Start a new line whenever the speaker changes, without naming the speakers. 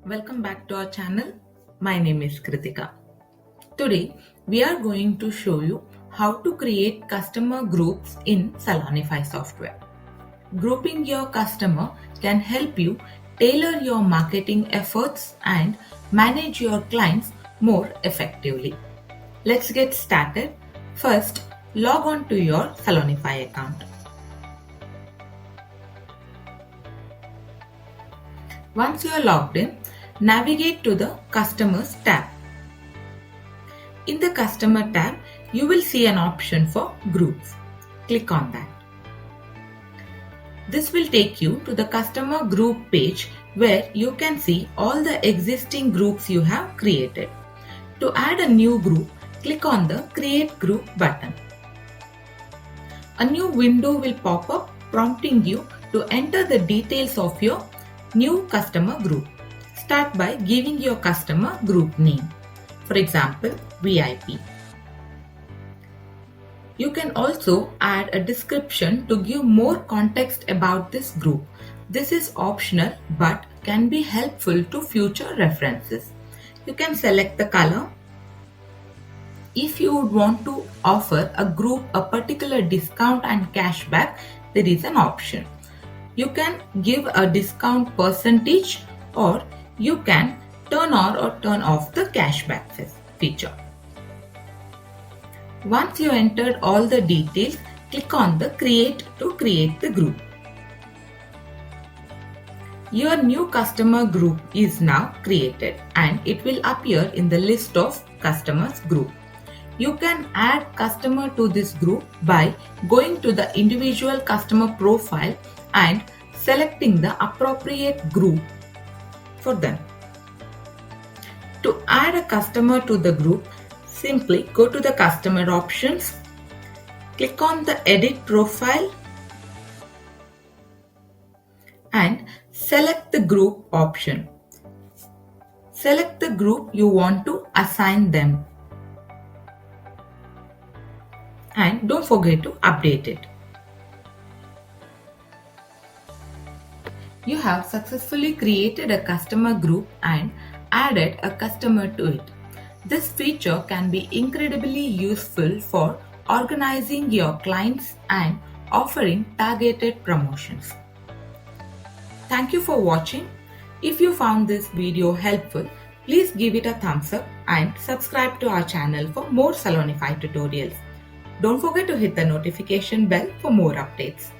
Welcome back to our channel. My name is Kritika. Today we are going to show you how to create customer groups in Salonify software. Grouping your customer can help you tailor your marketing efforts and manage your clients more effectively. Let's get started. First, log on to your Salonify account. Once you are logged in, navigate to the Customers tab. In the Customer tab, you will see an option for Groups. Click on that. This will take you to the Customer Group page where you can see all the existing groups you have created. To add a new group, click on the Create Group button. A new window will pop up prompting you to enter the details of your new customer group. Start by giving your customer group name. For example, VIP. You can also add a description to give more context about this group. This is optional but can be helpful to future references. You can select the color. If you would want to offer a group a particular discount and cashback, there is an option. You can give a discount percentage or you can turn on or turn off the cashback feature. Once you entered all the details, click on the Create to create the group. Your new customer group is now created and it will appear in the list of customers group. You can add customer to this group by going to the individual customer profile and selecting the appropriate group for them. To add a customer to the group, simply go to the customer options, click on the edit profile and select the group option. Select the group you want to assign them and don't forget to update it. You have successfully created a customer group and added a customer to it. This feature can be incredibly useful for organizing your clients and offering targeted promotions. Thank you for watching. If you found this video helpful, please give it a thumbs up and subscribe to our channel for more Salonify tutorials. Don't forget to hit the notification bell for more updates.